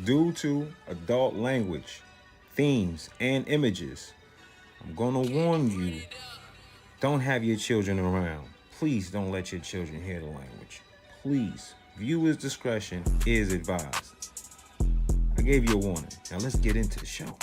due to adult language, themes, and images. I'm gonna warn you, don't have your children around. Please don't let your children hear the language. Please, viewers' discretion is advised. I gave you a warning. Now let's get into the show.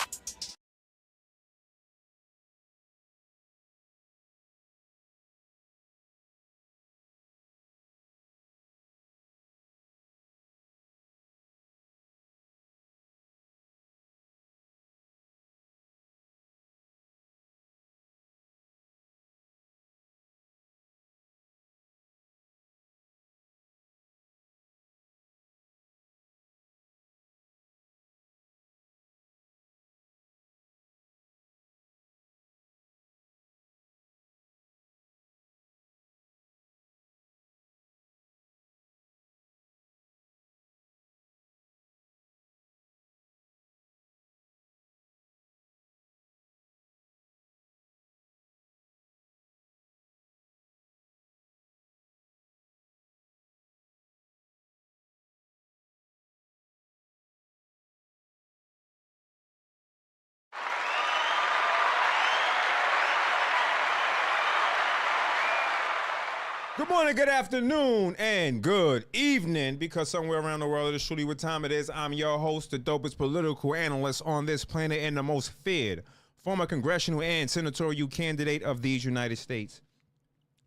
Good morning, good afternoon, and good evening, because somewhere around the world it is truly what time it is. I'm your host, the dopest political analyst on this planet and the most feared former congressional and senatorial candidate of these United States.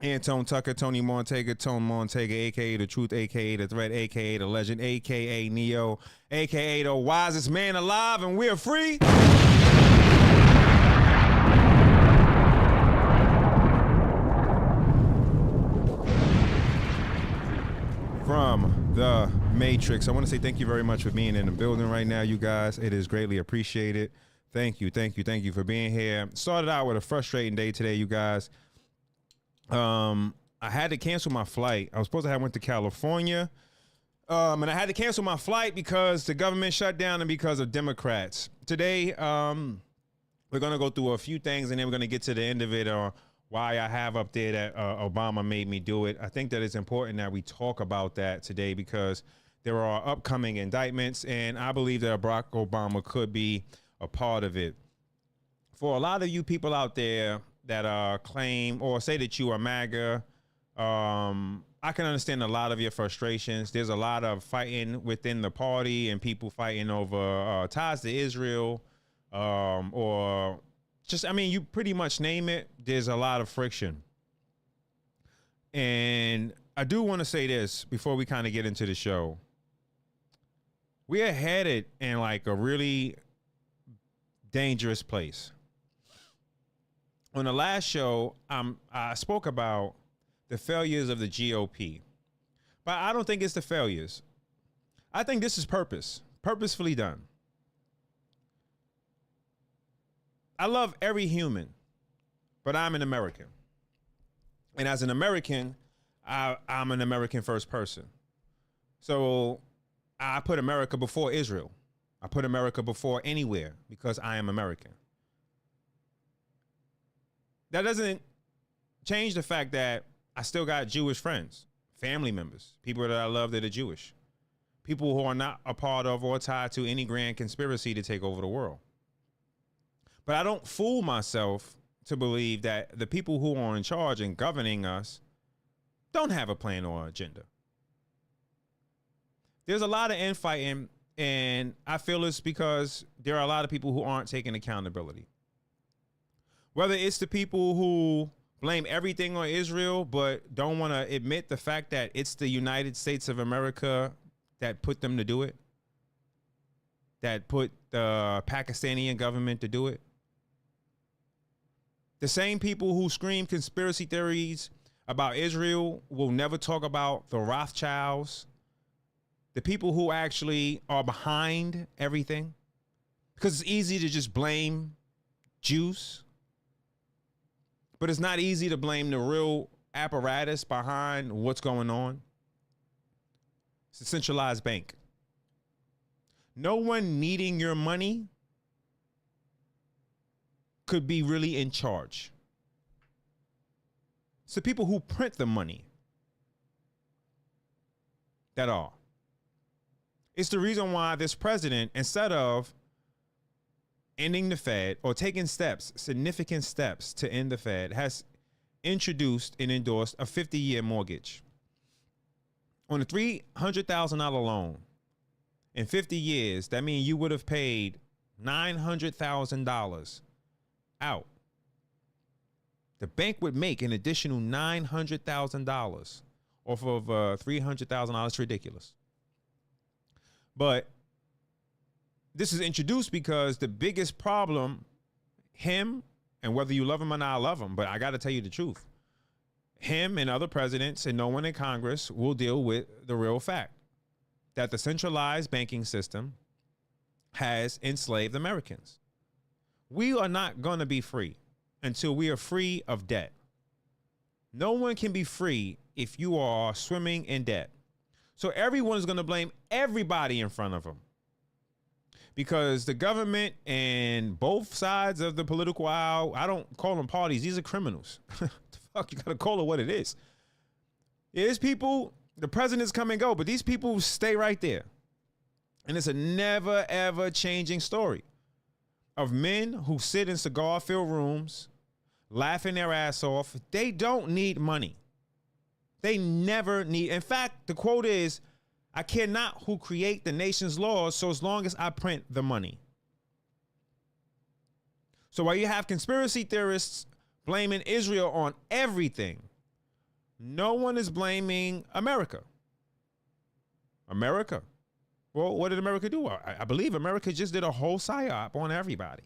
Antone Tucker, Tony Montaga, Tone Montaga, a.k.a. the truth, a.k.a. the threat, a.k.a. the legend, a.k.a. Neo, a.k.a. the wisest man alive, and we're free. From the Matrix. I want to say thank you very much for being in the building right now, you guys. It is greatly appreciated. Thank you for being here. Started out with a frustrating day today, you guys. I had to cancel my flight. I was supposed to have went to California, and I had to cancel my flight because the government shut down and because of Democrats. Today, we're gonna go through a few things, and then we're gonna get to the end of it. Why I have up there that Obama made me do it. I think that it's important that we talk about that today because there are upcoming indictments, and I believe that Barack Obama could be a part of it. For a lot of you people out there that claim or say that you are MAGA, I can understand a lot of your frustrations. There's a lot of fighting within the party and people fighting over ties to Israel, or just, I mean, you pretty much name it, there's a lot of friction. And I do want to say this before we kind of get into the show. We are headed in like a really dangerous place. On the last show, I spoke about the failures of the GOP. But I don't think it's the failures. I think this is purposefully done. I love every human, but I'm an American. And as an American, I'm an American first person. So I put America before Israel. I put America before anywhere because I am American. That doesn't change the fact that I still got Jewish friends, family members, people that I love that are Jewish, people who are not a part of or tied to any grand conspiracy to take over the world. But I don't fool myself to believe that the people who are in charge and governing us don't have a plan or agenda. There's a lot of infighting, and I feel it's because there are a lot of people who aren't taking accountability. Whether it's the people who blame everything on Israel but don't want to admit the fact that it's the United States of America that put them to do it, that put the Pakistani government to do it. The same people who scream conspiracy theories about Israel will never talk about the Rothschilds, the people who actually are behind everything, because it's easy to just blame Jews, but it's not easy to blame the real apparatus behind what's going on. It's a centralized bank. No one needing your money could be really in charge. It's the people who print the money that are. It's the reason why this president, instead of ending the Fed or taking steps, significant steps to end the Fed, has introduced and endorsed a 50-year mortgage on a $300,000 loan. In 50 years, that means you would have paid $900,000 out. The bank would make an additional $900,000 off of $300,000. It's ridiculous. But this is introduced because the biggest problem, him, and whether you love him or not, I love him, but I got to tell you the truth. Him and other presidents and no one in Congress will deal with the real fact that the centralized banking system has enslaved Americans. We are not going to be free until we are free of debt. No one can be free if you are swimming in debt. So everyone is going to blame everybody in front of them, because the government and both sides of the political aisle, I don't call them parties, these are criminals. The fuck, you got to call it what it is. There's people, the presidents come and go, but these people stay right there. And it's a never, ever changing story of men who sit in cigar-filled rooms, laughing their ass off. They don't need money. They never need. In fact, the quote is, I care not who create the nation's laws, so as long as I print the money. So while you have conspiracy theorists blaming Israel on everything, no one is blaming America. America. Well, what did America do? I believe America just did a whole psyop on everybody.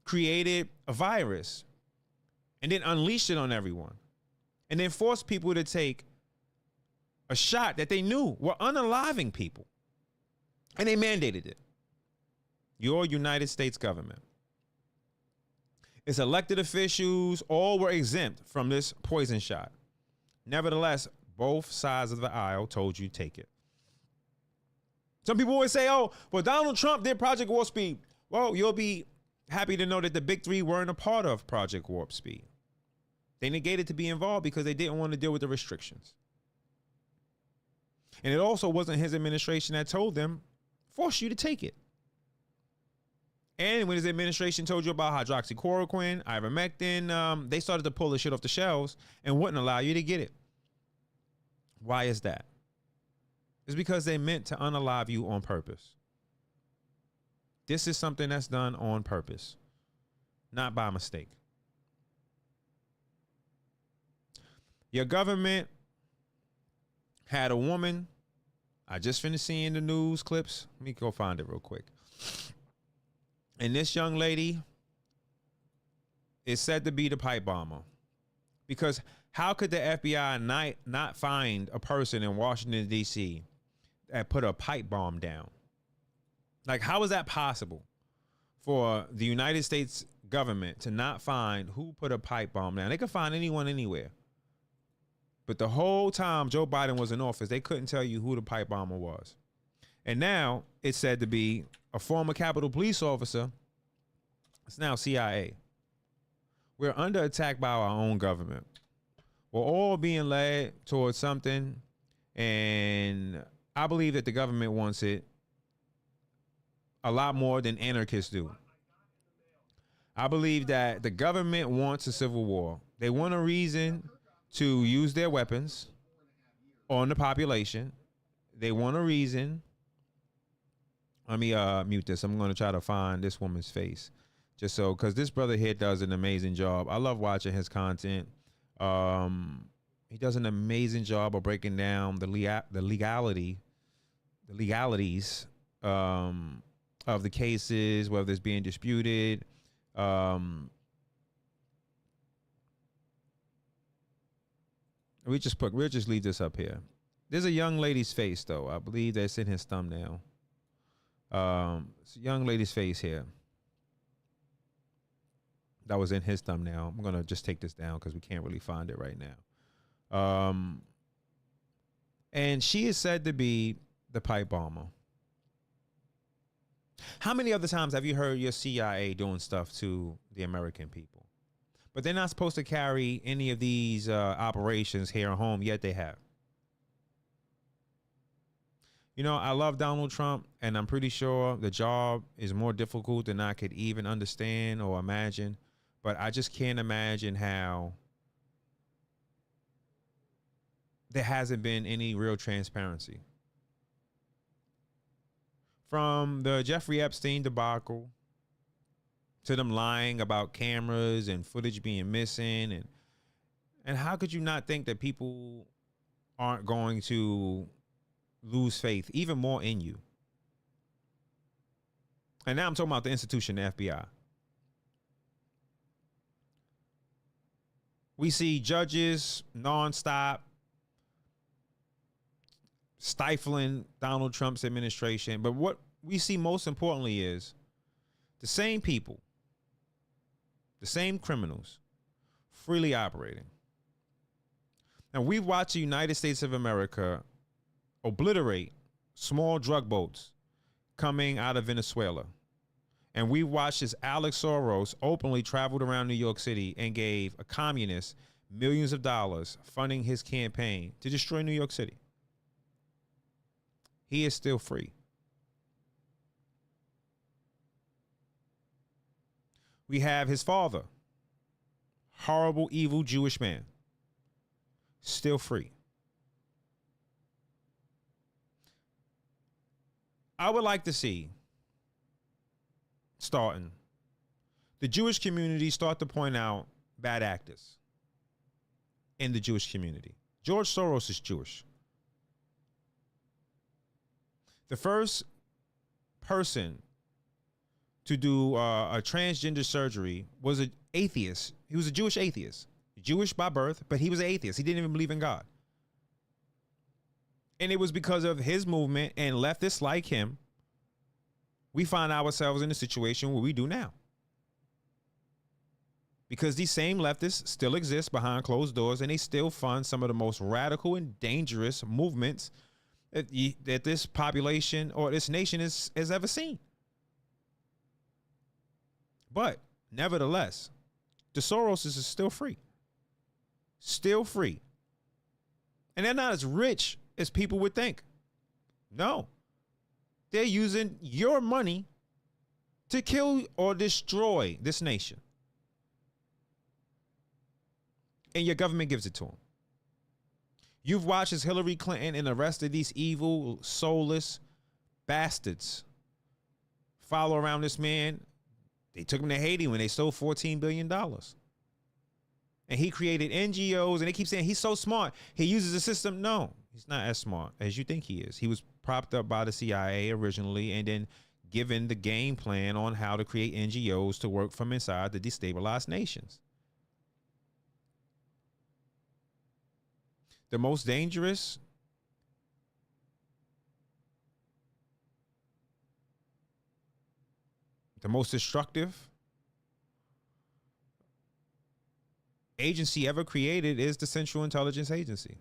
Created a virus and then unleashed it on everyone. And then forced people to take a shot that they knew were unaliving people. And they mandated it. Your United States government. Its elected officials all were exempt from this poison shot. Nevertheless, both sides of the aisle told you take it. Some people always say, oh, well, Donald Trump did Project Warp Speed. Well, you'll be happy to know that the big three weren't a part of Project Warp Speed. They negated to be involved because they didn't want to deal with the restrictions. And it also wasn't his administration that told them, force you to take it. And when his administration told you about hydroxychloroquine, ivermectin, they started to pull the shit off the shelves and wouldn't allow you to get it. Why is that? It's because they meant to unalive you on purpose. This is something that's done on purpose, not by mistake. Your government had a woman. I just finished seeing the news clips. Let me go find it real quick. And this young lady is said to be the pipe bomber. Because how could the FBI not find a person in Washington, D.C. that put a pipe bomb down? Like, how is that possible for the United States government to not find who put a pipe bomb down? They could find anyone anywhere. But the whole time Joe Biden was in office, they couldn't tell you who the pipe bomber was. And now it's said to be a former Capitol police officer. It's now CIA. We're under attack by our own government. We're all being led towards something. And I believe that the government wants it a lot more than anarchists do. I believe that the government wants a civil war. They want a reason to use their weapons on the population. They want a reason. Let me mute this. I'm going to try to find this woman's face. Just so, because this brother here does an amazing job. I love watching his content. He does an amazing job of breaking down the legalities of the cases, whether it's being disputed. We'll just leave this up here. There's a young lady's face, though. I believe that's in his thumbnail. It's a young lady's face here. That was in his thumbnail. I'm going to just take this down because we can't really find it right now. And she is said to be the pipe bomber. How many other times have you heard your CIA doing stuff to the American people? But they're not supposed to carry any of these operations here at home, yet they have. You know, I love Donald Trump, and I'm pretty sure the job is more difficult than I could even understand or imagine. But I just can't imagine how there hasn't been any real transparency. From the Jeffrey Epstein debacle to them lying about cameras and footage being missing, and how could you not think that people aren't going to lose faith even more in you? And now I'm talking about the institution, the FBI. We see judges nonstop stifling Donald Trump's administration. But what we see most importantly is the same people, the same criminals freely operating. And we've watched the United States of America obliterate small drug boats coming out of Venezuela. And we watched as Alex Soros openly traveled around New York City and gave a communist millions of dollars funding his campaign to destroy New York City. He is still free. We have his father, horrible, evil Jewish man, still free. I would like to see, starting, the Jewish community start to point out bad actors in the Jewish community. George Soros is Jewish. The first person to do a transgender surgery was an atheist. He was a Jewish atheist. Jewish by birth, but he was an atheist. He didn't even believe in God. And it was because of his movement and leftists like him, we find ourselves in a situation where we do now. Because these same leftists still exist behind closed doors, and they still fund some of the most radical and dangerous movements that this population or this nation has ever seen. But nevertheless, the Soroses is still free. Still free. And they're not as rich as people would think. No. They're using your money to kill or destroy this nation. And your government gives it to them. You've watched as Hillary Clinton and the rest of these evil, soulless bastards follow around this man. They took him to Haiti when they stole $14 billion. And he created NGOs, and they keep saying he's so smart. He uses the system. No, he's not as smart as you think he is. He was propped up by the CIA originally and then given the game plan on how to create NGOs to work from inside to destabilize nations. The most dangerous, the most destructive agency ever created is the Central Intelligence Agency.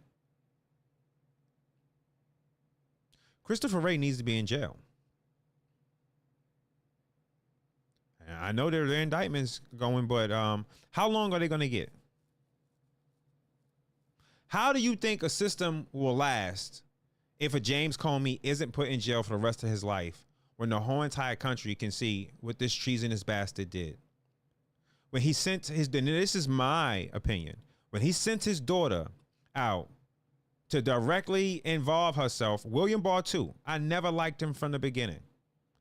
Christopher Wray needs to be in jail. And I know there are indictments going, but how long are they going to get? How do you think a system will last if a James Comey isn't put in jail for the rest of his life when the whole entire country can see what this treasonous bastard did? When he sent his, and this is my opinion, when he sent his daughter out to directly involve herself, William Barr too. I never liked him from the beginning.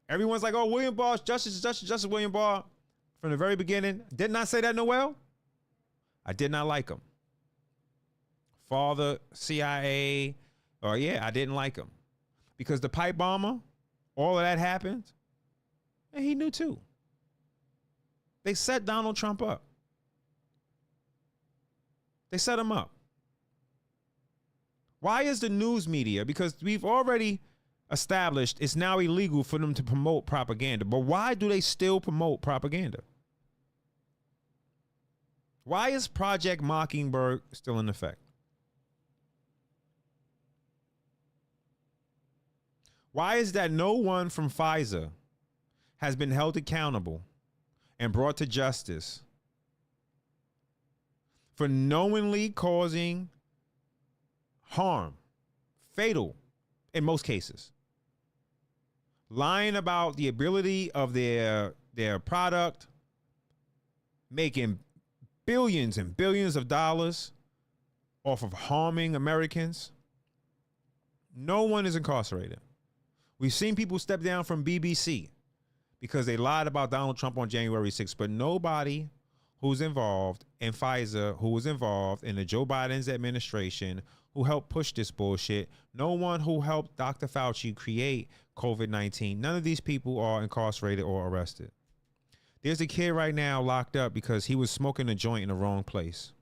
Everyone's like, oh, William Barr, Justice William Barr. From the very beginning, didn't I say that, Noel? I did not like him. Father, CIA, or I didn't like him. Because the pipe bomber, all of that happened, and he knew too. They set Donald Trump up. They set him up. Why is the news media? Because we've already established it's now illegal for them to promote propaganda. But why do they still promote propaganda? Why is Project Mockingbird still in effect? Why is that no one from Pfizer has been held accountable and brought to justice for knowingly causing harm, fatal in most cases, lying about the ability of their product, making billions and billions of dollars off of harming Americans. No one is incarcerated. We've seen people step down from BBC because they lied about Donald Trump on January 6th, but nobody who's involved in Pfizer, who was involved in the Joe Biden's administration, who helped push this bullshit, no one who helped Dr. Fauci create COVID-19, none of these people are incarcerated or arrested. There's a kid right now locked up because he was smoking a joint in the wrong place.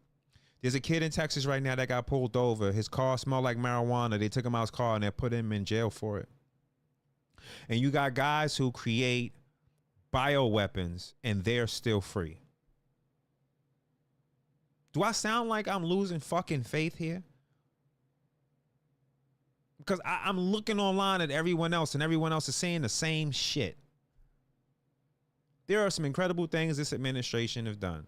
There's a kid in Texas right now that got pulled over. His car smelled like marijuana. They took him out his car and they put him in jail for it. And you got guys who create bioweapons and they're still free. Do I sound like I'm losing fucking faith here? Because I'm looking online at everyone else and everyone else is saying the same shit. There are some incredible things this administration have done.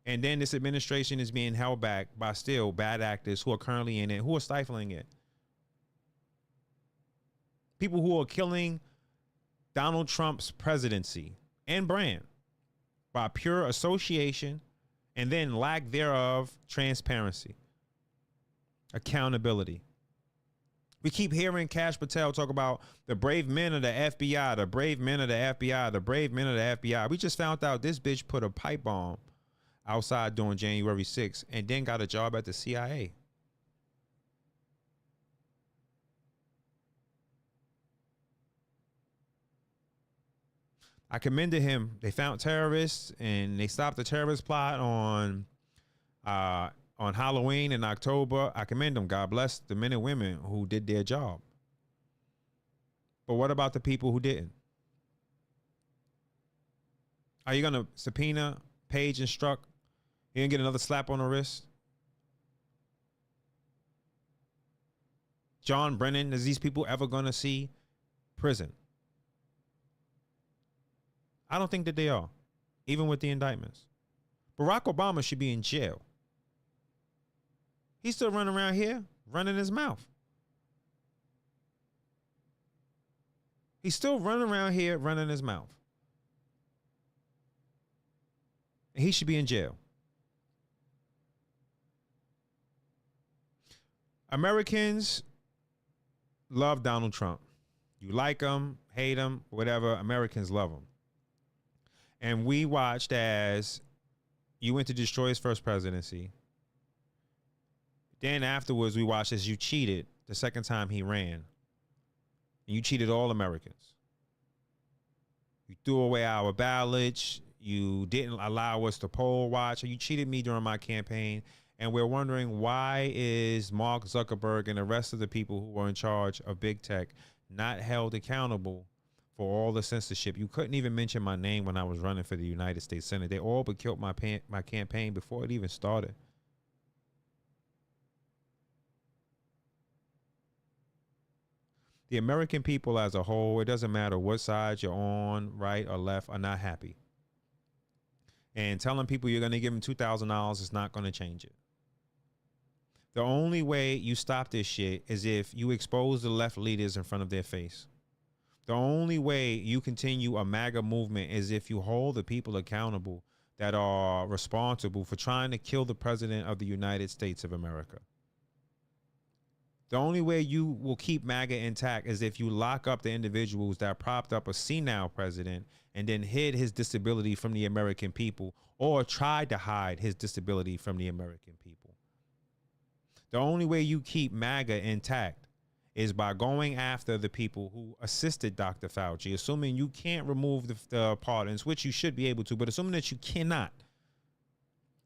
And then this administration is being held back by still bad actors who are currently in it, who are stifling it. People who are killing Donald Trump's presidency and brand by pure association and then lack thereof transparency, accountability. We keep hearing Kash Patel talk about the brave men of the FBI, the brave men of the FBI, the brave men of the FBI. We just found out this bitch put a pipe bomb outside during January 6th and then got a job at the CIA. I commended him. They found terrorists and they stopped the terrorist plot on Halloween in October. I commend them. God bless the men and women who did their job. But what about the people who didn't? Are you going to subpoena Page and Strzok? You going to get another slap on the wrist? John Brennan, is these people ever going to see prison? I don't think that they are, even with the indictments. Barack Obama should be in jail. He's still running around here, running his mouth. He's still running around here, running his mouth. And he should be in jail. Americans love Donald Trump. You like him, hate him, whatever. Americans love him. And we watched as you went to destroy his first presidency. Then afterwards, we watched as you cheated the second time he ran. And you cheated all Americans. You threw away our ballots. You didn't allow us to poll watch. You cheated me during my campaign. And we're wondering, why is Mark Zuckerberg and the rest of the people who were in charge of big tech not held accountable for all the censorship? You couldn't even mention my name when I was running for the United States Senate. They all but killed my campaign before it even started. The American people as a whole, it doesn't matter what side you're on, right or left, are not happy. And telling people you're going to give them $2,000 is not going to change it. The only way you stop this shit is if you expose the left leaders in front of their face. The only way you continue a MAGA movement is if you hold the people accountable that are responsible for trying to kill the president of the United States of America. The only way you will keep MAGA intact is if you lock up the individuals that propped up a senile president and then hid his disability from the American people, or tried to hide his disability from the American people. The only way you keep MAGA intact is by going after the people who assisted Dr. Fauci, assuming you can't remove the pardons, which you should be able to, but assuming that you cannot.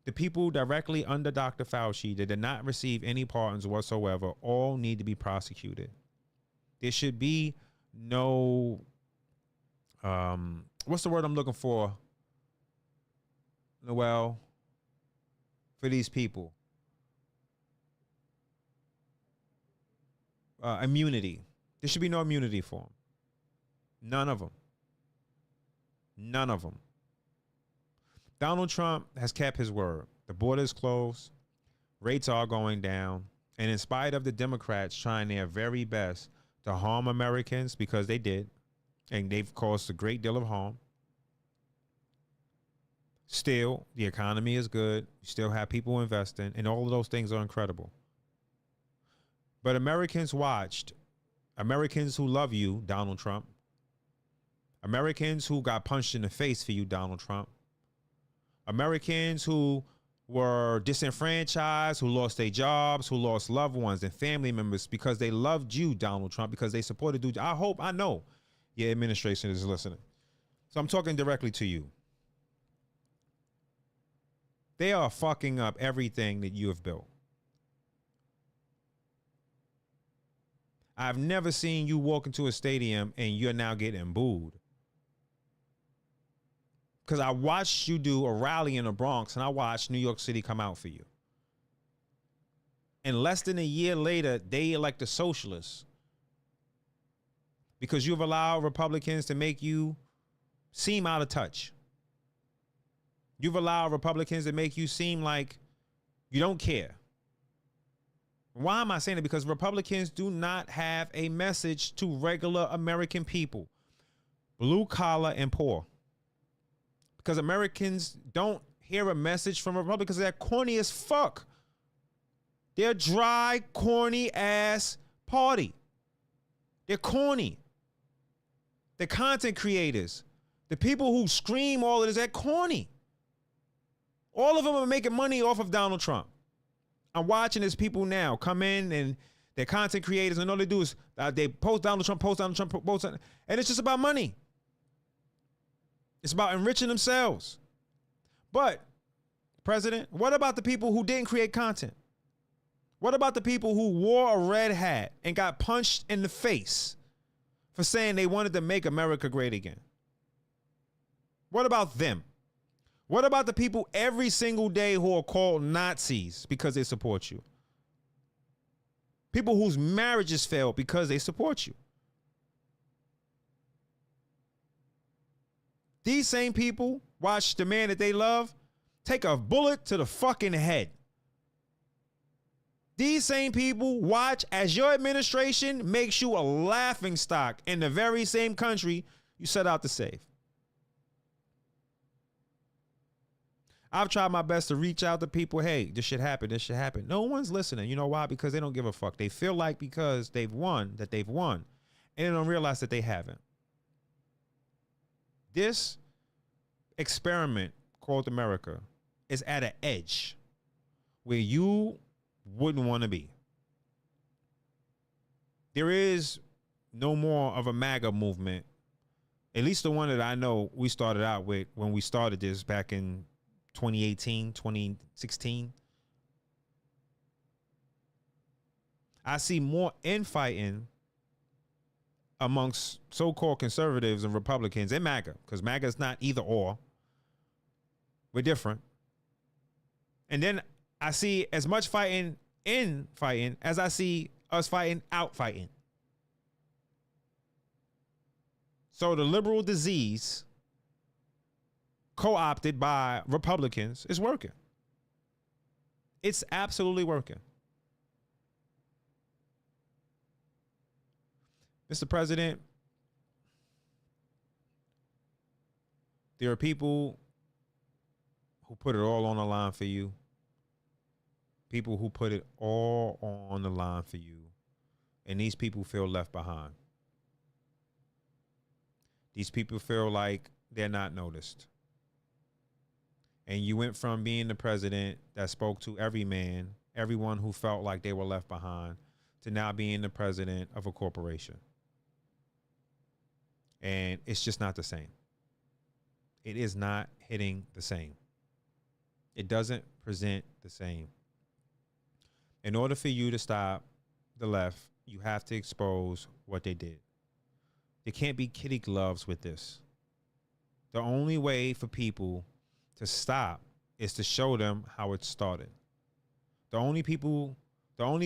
The people directly under Dr. Fauci that did not receive any pardons whatsoever all need to be prosecuted. There should be no, what's the word I'm looking for, Noel, for these people? Immunity. There should be no immunity for them. None of them. None of them. Donald Trump has kept his word. The border is closed. Rates are going down. And in spite of the Democrats trying their very best to harm Americans, because they did, and they've caused a great deal of harm. Still, the economy is good. You still have people investing, and all of those things are incredible. But Americans watched, Americans who love you, Donald Trump, Americans who got punched in the face for you, Donald Trump, Americans who were disenfranchised, who lost their jobs, who lost loved ones and family members because they loved you, Donald Trump, because they supported you. I know your administration is listening. So I'm talking directly to you. They are fucking up everything that you have built. I've never seen you walk into a stadium and you're now getting booed. Because I watched you do a rally in the Bronx and I watched New York City come out for you. And less than a year later, they elect a socialist. Because you've allowed Republicans to make you seem out of touch. You've allowed Republicans to make you seem like you don't care. Why am I saying it? Because Republicans do not have a message to regular American people, blue collar and poor. Because Americans don't hear a message from Republicans. They're corny as fuck. They're dry, corny ass party. They're corny. The content creators, the people who scream all of this, they're corny. All of them are making money off of Donald Trump. I'm watching these people now come in and they're content creators, and all they do is they post Donald Trump, and it's just about money. It's about enriching themselves. But, President, what about the people who didn't create content? What about the people who wore a red hat and got punched in the face for saying they wanted to make America great again? What about them? What about the people every single day who are called Nazis because they support you? People whose marriages failed because they support you. These same people watch the man that they love take a bullet to the fucking head. These same people watch as your administration makes you a laughingstock in the very same country you set out to save. I've tried my best to reach out to people. Hey, this should happen. This should happen. No one's listening. You know why? Because they don't give a fuck. They feel like because they've won, that they've won. And they don't realize that they haven't. This experiment called America is at an edge where you wouldn't want to be. There is no more of a MAGA movement. At least the one that I know we started out with when we started this back in 2018, 2016. I see more infighting amongst so-called conservatives and Republicans and MAGA, because MAGA is not either or. We're different. And then I see as much fighting in fighting as I see us fighting out fighting. So the liberal disease co-opted by Republicans is working. It's absolutely working. Mr. President, there are people who put it all on the line for you. People who put it all on the line for you. And these people feel left behind. These people feel like they're not noticed. And you went from being the president that spoke to every man, everyone who felt like they were left behind, to now being the president of a corporation. And it's just not the same. It is not hitting the same. It doesn't present the same. In order for you to stop the left, you have to expose what they did. There can't be kitty gloves with this. The only way for people to stop is to show them how it started. The only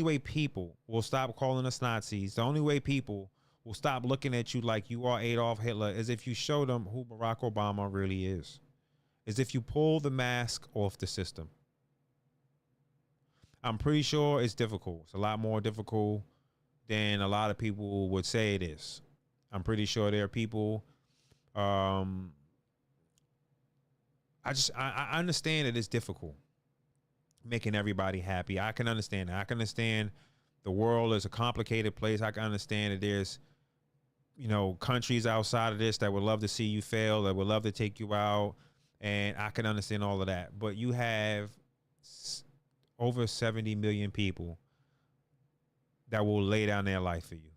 way people will stop calling us Nazis, the only way people will stop looking at you like you are Adolf Hitler is if you show them who Barack Obama really is if you pull the mask off the system. I'm pretty sure it's difficult. It's a lot more difficult than a lot of people would say it is. I'm pretty sure there are people. I understand that it's difficult making everybody happy. I can understand that. I can understand the world is a complicated place. I can understand that there's, countries outside of this that would love to see you fail, that would love to take you out. And I can understand all of that. But you have over 70 million people that will lay down their life for you.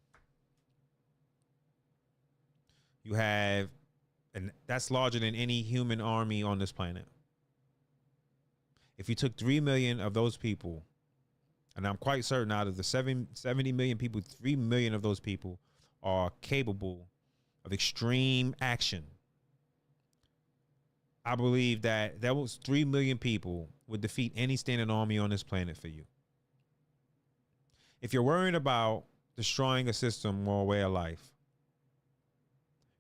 You have, and that's larger than any human army on this planet. If you took 3 million of those people, and I'm quite certain out of the 70 million people, 3 million of those people are capable of extreme action. I believe that those 3 million people would defeat any standing army on this planet for you. If you're worrying about destroying a system or a way of life,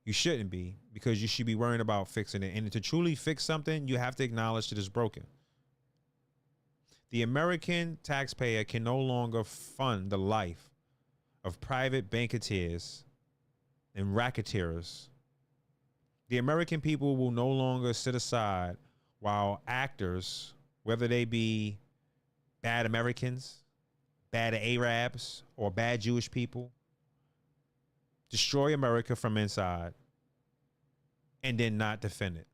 you shouldn't be, because you should be worrying about fixing it. And to truly fix something, you have to acknowledge that it's broken. The American taxpayer can no longer fund the life of private banketeers and racketeers. The American people will no longer sit aside while actors, whether they be bad Americans, bad Arabs, or bad Jewish people, destroy America from inside and then not defend it.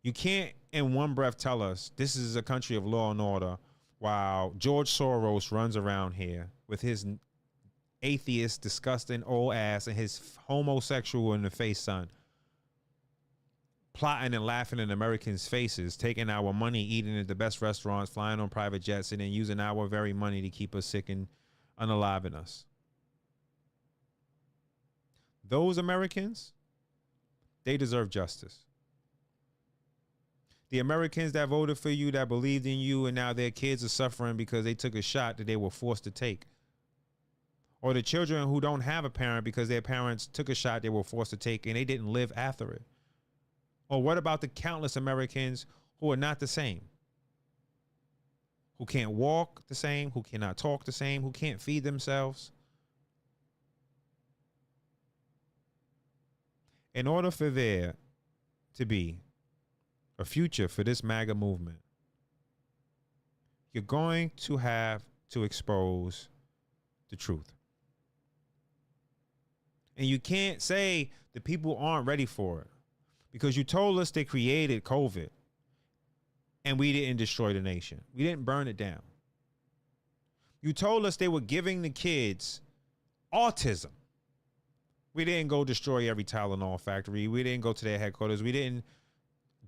You can't in one breath tell us this is a country of law and order while George Soros runs around here with his atheist, disgusting old ass and his homosexual in the face son, plotting and laughing in Americans' faces, taking our money, eating at the best restaurants, flying on private jets, and then using our very money to keep us sick and unaliving us. Those Americans, they deserve justice. The Americans that voted for you, that believed in you, and now their kids are suffering because they took a shot that they were forced to take. Or the children who don't have a parent because their parents took a shot they were forced to take and they didn't live after it. Or what about the countless Americans who are not the same? Who can't walk the same, who cannot talk the same, who can't feed themselves? In order for there to be a future for this MAGA movement, you're going to have to expose the truth. And you can't say the people aren't ready for it, because you told us they created COVID and we didn't destroy the nation. We didn't burn it down. You told us they were giving the kids autism. We didn't go destroy every Tylenol factory. We didn't go to their headquarters. We didn't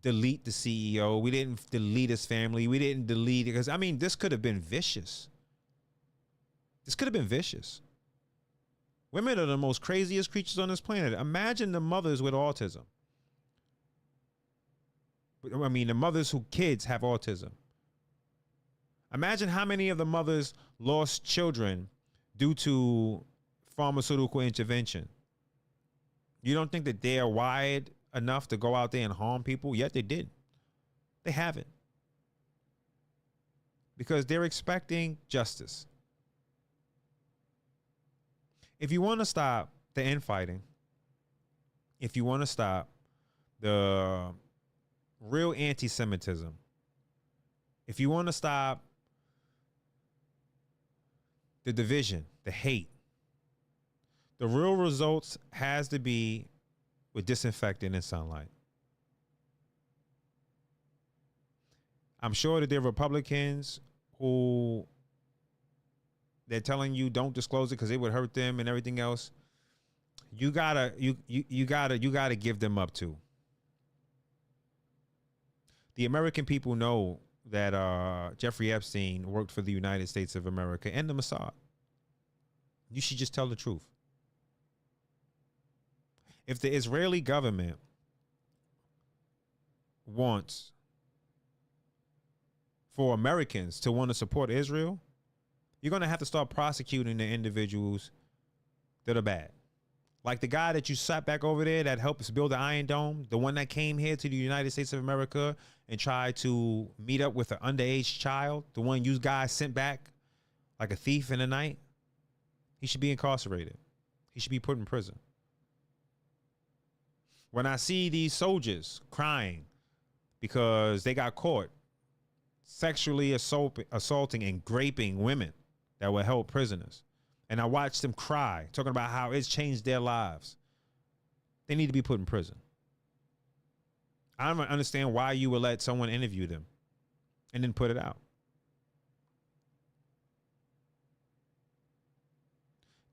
delete the CEO. We didn't delete his family. We didn't delete it. Because, I mean, this could have been vicious. This could have been vicious. Women are the most craziest creatures on this planet. Imagine the mothers with autism. I mean, the mothers whose kids have autism. Imagine how many of the mothers lost children due to pharmaceutical intervention. You don't think that they're wired enough to go out there and harm people? Yet they did. They haven't. Because they're expecting justice. If you want to stop the infighting, if you want to stop the real anti-Semitism, if you want to stop the division, the hate, the real results has to be with disinfectant and sunlight. I'm sure that there are Republicans who they're telling you don't disclose it because it would hurt them and everything else. You gotta give them up too. The American people know that Jeffrey Epstein worked for the United States of America and the Mossad. You should just tell the truth. If the Israeli government wants for Americans to want to support Israel, you're going to have to start prosecuting the individuals that are bad. Like the guy that you sat back over there that helped us build the Iron Dome, the one that came here to the United States of America and tried to meet up with an underage child, the one you guys sent back like a thief in the night, he should be incarcerated. He should be put in prison. When I see these soldiers crying because they got caught sexually assaulting and raping women that were held prisoners, and I watch them cry, talking about how it's changed their lives, they need to be put in prison. I don't understand why you would let someone interview them and then put it out.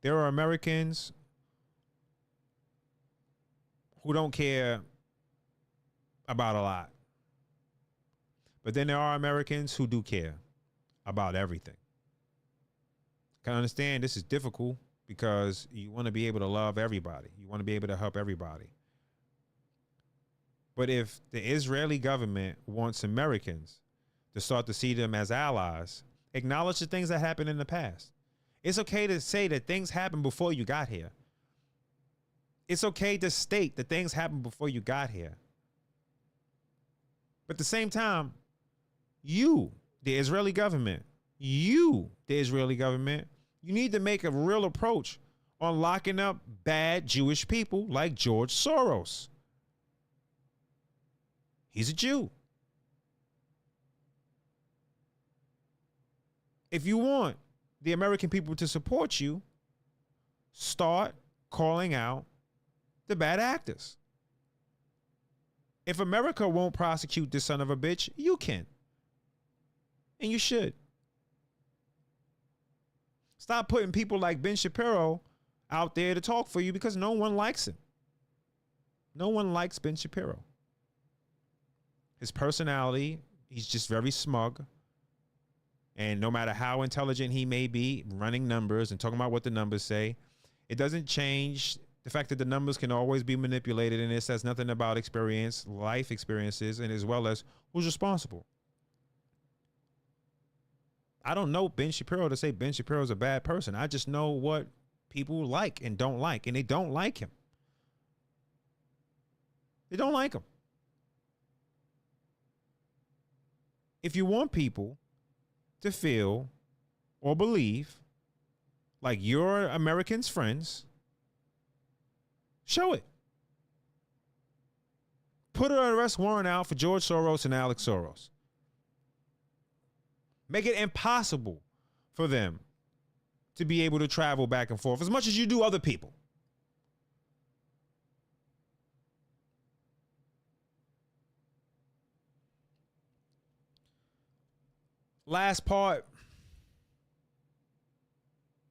There are Americans who don't care about a lot. But then there are Americans who do care about everything. Can understand this is difficult because you want to be able to love everybody. You want to be able to help everybody. But if the Israeli government wants Americans to start to see them as allies, acknowledge the things that happened in the past. It's okay to say that things happened before you got here. It's okay to state that things happened before you got here. But at the same time, you, the Israeli government, you need to make a real approach on locking up bad Jewish people like George Soros. He's a Jew. If you want the American people to support you, start calling out the bad actors. If America won't prosecute this son of a bitch, you can. And you should. Stop putting people like Ben Shapiro out there to talk for you because no one likes him. No one likes Ben Shapiro. His personality, he's just very smug. And no matter how intelligent he may be, running numbers and talking about what the numbers say, it doesn't change the fact that the numbers can always be manipulated, and it says nothing about experience, life experiences, and as well as who's responsible. I don't know Ben Shapiro to say Ben Shapiro is a bad person. I just know what people like and don't like, and they don't like him. They don't like him. If you want people to feel or believe like your Americans' friends, show it. Put an arrest warrant out for George Soros and Alex Soros. Make it impossible for them to be able to travel back and forth as much as you do other people. Last part.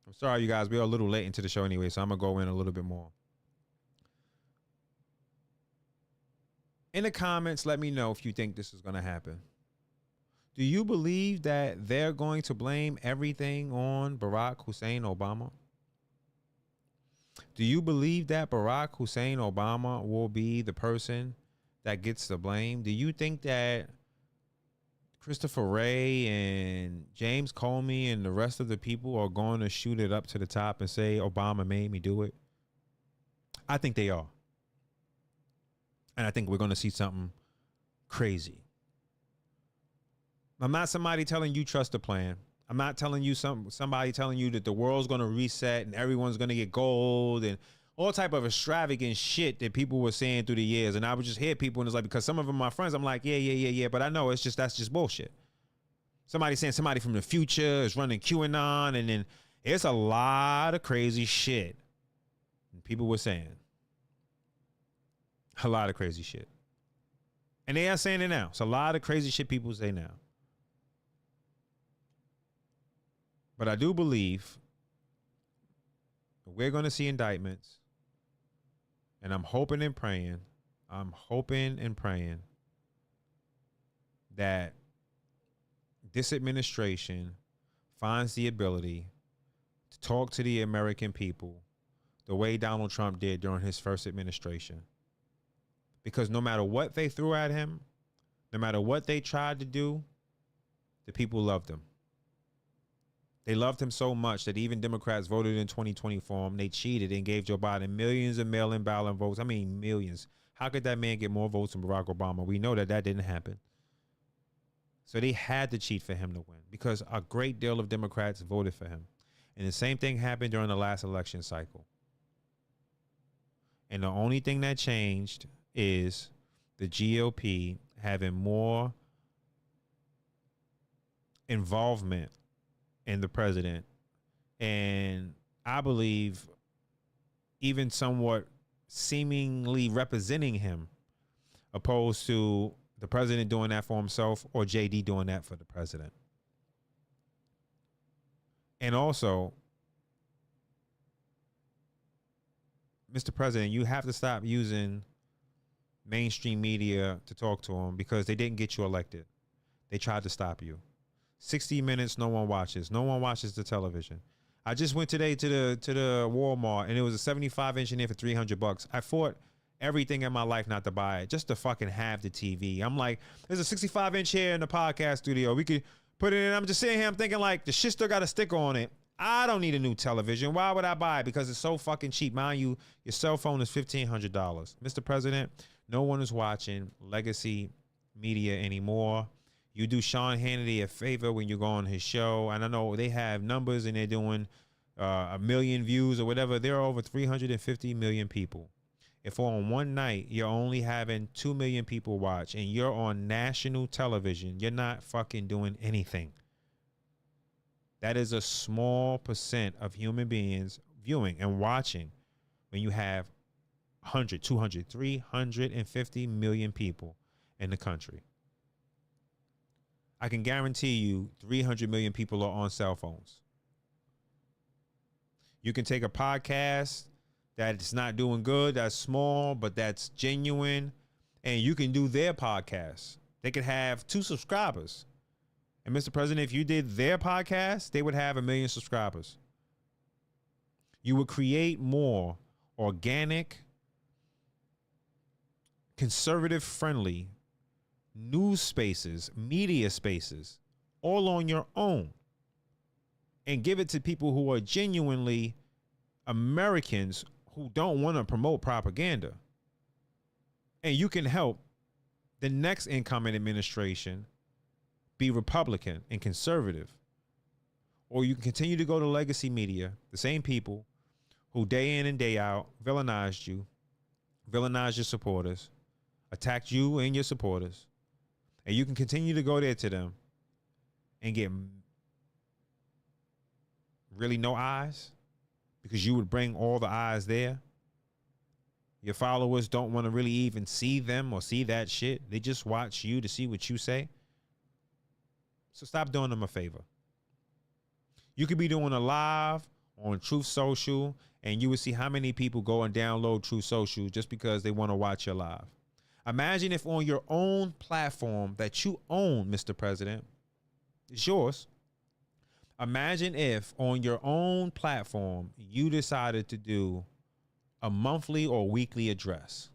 I'm sorry, you guys. We're a little late into the show anyway, so I'm going to go in a little bit more. In the comments, let me know if you think this is going to happen. Do you believe that they're going to blame everything on Barack Hussein Obama? Do you believe that Barack Hussein Obama will be the person that gets the blame? Do you think that Christopher Wray and James Comey and the rest of the people are going to shoot it up to the top and say Obama made me do it? I think they are. And I think we're going to see something crazy. I'm not somebody telling you trust the plan. I'm not telling you somebody telling you that the world's going to reset and everyone's going to get gold and all type of extravagant shit that people were saying through the years. And I would just hear people and it's like, because some of them are my friends, I'm like, yeah. But I know that's just bullshit. Somebody saying somebody from the future is running QAnon, and then it's a lot of crazy shit. And people were saying a lot of crazy shit. And they are saying it now. It's a lot of crazy shit people say now. But I do believe we're going to see indictments. And I'm hoping and praying that this administration finds the ability to talk to the American people the way Donald Trump did during his first administration. Because no matter what they threw at him, no matter what they tried to do, the people loved him. They loved him so much that even Democrats voted in 2020 for him. They cheated and gave Joe Biden millions of mail-in ballot votes. I mean, millions. How could that man get more votes than Barack Obama? We know that didn't happen. So they had to cheat for him to win because a great deal of Democrats voted for him. And the same thing happened during the last election cycle. And the only thing that changed is the GOP having more involvement in the president. And I believe even somewhat seemingly representing him, opposed to the president doing that for himself or JD doing that for the president. And also, Mr. President, you have to stop using mainstream media to talk to them because they didn't get you elected. They tried to stop you. 60 Minutes, no one watches. No one watches the television. I just went today to the Walmart and it was a 75-inch in there for $300. I fought everything in my life not to buy it, just to fucking have the TV. I'm like, there's a 65-inch here in the podcast studio. We could put it in. I'm just sitting here. I'm thinking like the shit still got a sticker on it. I don't need a new television. Why would I buy it? Because it's so fucking cheap. Mind you, your cell phone is $1,500. Mr. President, no one is watching legacy media anymore. You do Sean Hannity a favor when you go on his show. And I know they have numbers and they're doing 1 million views or whatever. There are over 350 million people. If on one night you're only having 2 million people watch and you're on national television, you're not fucking doing anything. That is a small percent of human beings viewing and watching when you have 100, 200, 350 million people in the country. I can guarantee you 300 million people are on cell phones. You can take a podcast that's not doing good, that's small, but that's genuine, and you can do their podcast. They could have 2 subscribers. And Mr. President, if you did their podcast, they would have 1 million subscribers. You would create more organic, conservative-friendly news spaces, media spaces, all on your own, and give it to people who are genuinely Americans who don't want to promote propaganda. And you can help the next incoming administration be Republican and conservative. Or you can continue to go to legacy media, the same people who day in and day out villainized you, villainized your supporters, attacked you and your supporters. And you can continue to go there to them and get really no eyes because you would bring all the eyes there. Your followers don't want to really even see them or see that shit. They just watch you to see what you say. So stop doing them a favor. You could be doing a live on Truth Social and you would see how many people go and download Truth Social just because they want to watch your live. Imagine if on your own platform that you own, Mr. President, it's yours. Imagine if on your own platform you decided to do a monthly or weekly address.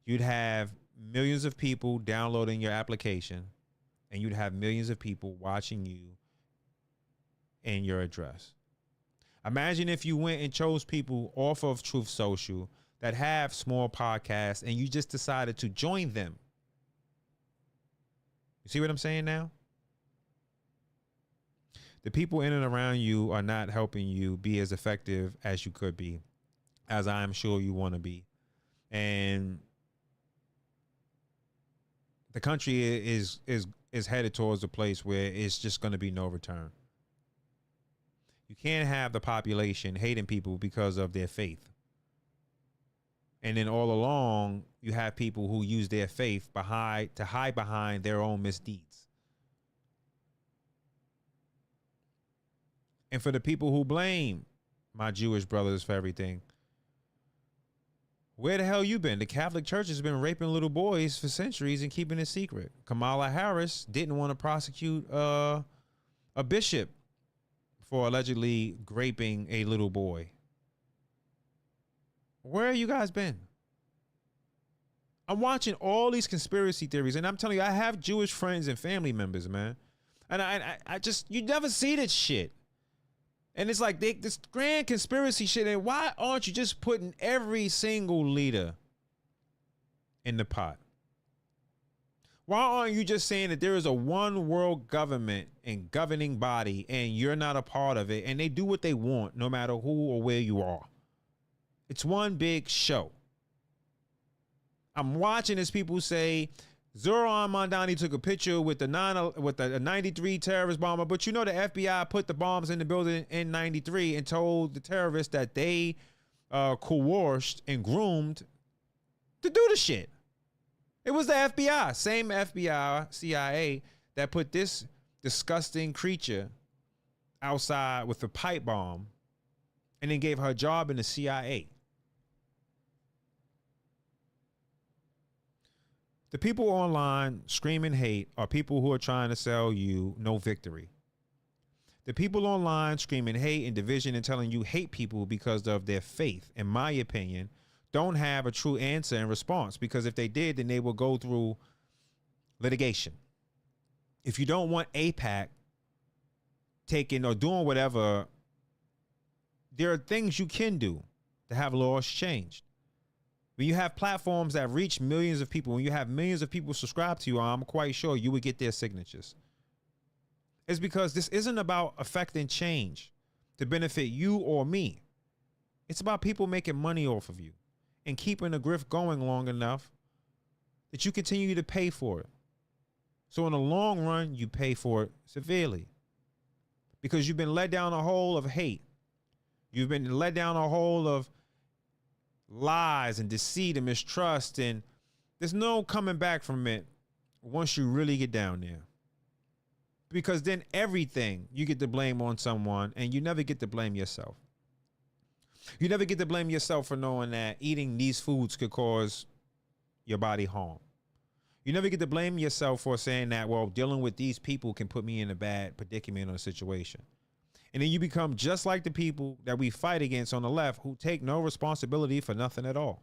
You'd have millions of people downloading your application and you'd have millions of people watching you and your address. Imagine if you went and chose people off of Truth Social that have small podcasts and you just decided to join them. You see what I'm saying now? The people in and around you are not helping you be as effective as you could be, as I'm sure you want to be. And the country is headed towards a place where it's just going to be no return. You can't have the population hating people because of their faith. And then all along, you have people who use their faith to hide behind their own misdeeds. And for the people who blame my Jewish brothers for everything, where the hell you been? The Catholic Church has been raping little boys for centuries and keeping it secret. Kamala Harris didn't want to prosecute a bishop for allegedly raping a little boy. Where have you guys been? I'm watching all these conspiracy theories, and I'm telling you, I have Jewish friends and family members, man. And I just, you never see this shit. And it's like this grand conspiracy shit. And why aren't you just putting every single leader in the pot? Why aren't you just saying that there is a one world government and governing body and you're not a part of it and they do what they want no matter who or where you are? It's one big show. I'm watching as people say Zoran Mondani took a picture with the 93 terrorist bomber, but you know the FBI put the bombs in the building in 93 and told the terrorists that they coerced and groomed to do the shit. It was the FBI, same FBI, CIA, that put this disgusting creature outside with a pipe bomb and then gave her a job in the CIA. The people online screaming hate are people who are trying to sell you no victory. The people online screaming hate and division and telling you hate people because of their faith, in my opinion, don't have a true answer and response, because if they did, then they will go through litigation. If you don't want AIPAC taking or doing whatever, there are things you can do to have laws changed. When you have platforms that reach millions of people, when you have millions of people subscribe to you, I'm quite sure you would get their signatures. It's because this isn't about affecting change to benefit you or me. It's about people making money off of you and keeping the grift going long enough that you continue to pay for it. So in the long run, you pay for it severely because you've been led down a hole of hate. You've been led down a hole of lies and deceit and mistrust, and there's no coming back from it once you really get down there, because then everything you get to blame on someone and you never get to blame yourself. You never get to blame yourself for knowing that eating these foods could cause your body harm. You never get to blame yourself for saying that, well, dealing with these people can put me in a bad predicament or situation. And then you become just like the people that we fight against on the left who take no responsibility for nothing at all.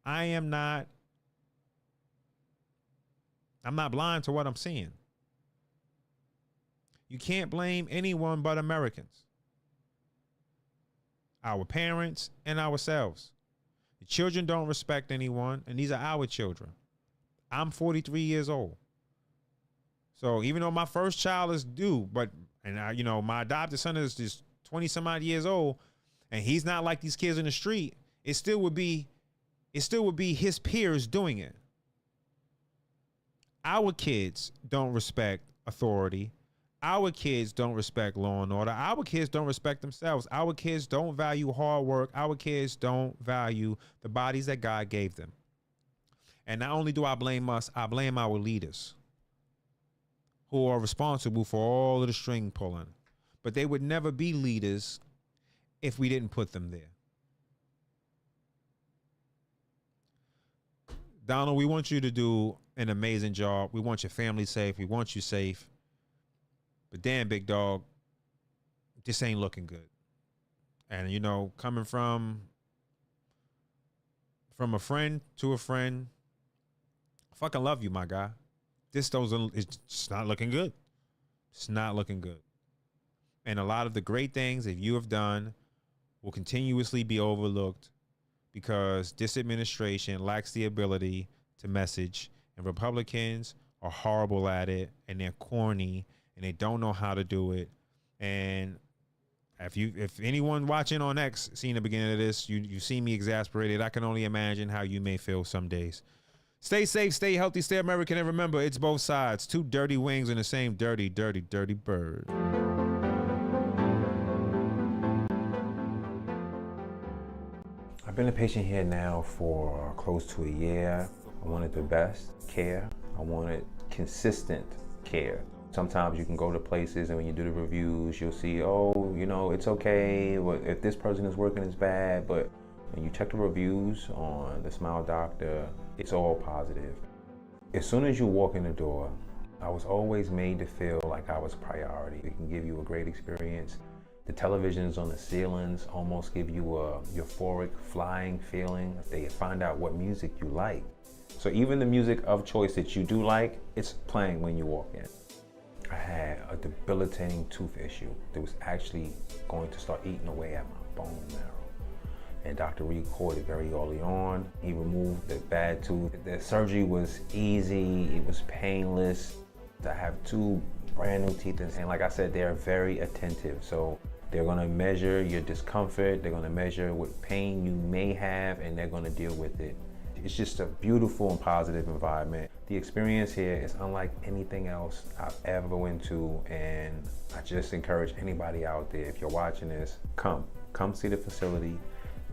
I'm not blind to what I'm seeing. You can't blame anyone but Americans, our parents and ourselves. The children don't respect anyone, and these are our children. I'm 43 years old. So even though my first child is due, my adopted son is just 20 some odd years old, and he's not like these kids in the street, it still would be his peers doing it. Our kids don't respect authority. Our kids don't respect law and order. Our kids don't respect themselves. Our kids don't value hard work. Our kids don't value the bodies that God gave them. And not only do I blame us, I blame our leaders, who are responsible for all of the string pulling. But they would never be leaders if we didn't put them there. Donald, we want you to do an amazing job. We want your family safe. We want you safe. But damn, big dog, this ain't looking good. And, coming from a friend to a friend, I fucking love you, my guy. It's not looking good. It's not looking good. And a lot of the great things that you have done will continuously be overlooked because this administration lacks the ability to message, and Republicans are horrible at it, and they're corny, and they don't know how to do it. And if anyone watching on X seen the beginning of this, you see me exasperated, I can only imagine how you may feel some days. Stay safe, stay healthy, stay American, and remember, it's both sides. Two dirty wings and the same dirty, dirty, dirty bird. I've been a patient here now for close to a year. I wanted the best care. I wanted consistent care. Sometimes you can go to places and when you do the reviews, you'll see, it's okay. If this person is working, it's bad. But when you check the reviews on the Smile Doctor, it's all positive. As soon as you walk in the door, I was always made to feel like I was a priority. It can give you a great experience. The televisions on the ceilings almost give you a euphoric flying feeling. They find out what music you like. So even the music of choice that you do like, it's playing when you walk in. I had a debilitating tooth issue that was actually going to start eating away at my bone marrow. And Dr. Reed caught it very early on. He removed the bad tooth. The surgery was easy, it was painless. I have two brand new teeth, and like I said, they're very attentive. So They're gonna measure your discomfort, they're gonna measure what pain you may have, and they're gonna deal with it. It's just a beautiful and positive environment. The experience here is unlike anything else I've ever went to, and I just encourage anybody out there, if you're watching this, come see the facility.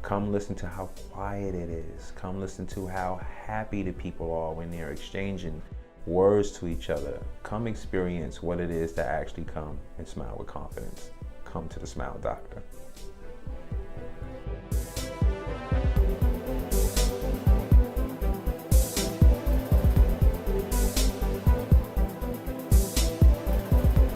Come listen to how quiet it is. Come listen to how happy the people are when they're exchanging words to each other. Come experience what it is to actually come and smile with confidence. Come to the Smile Doctor.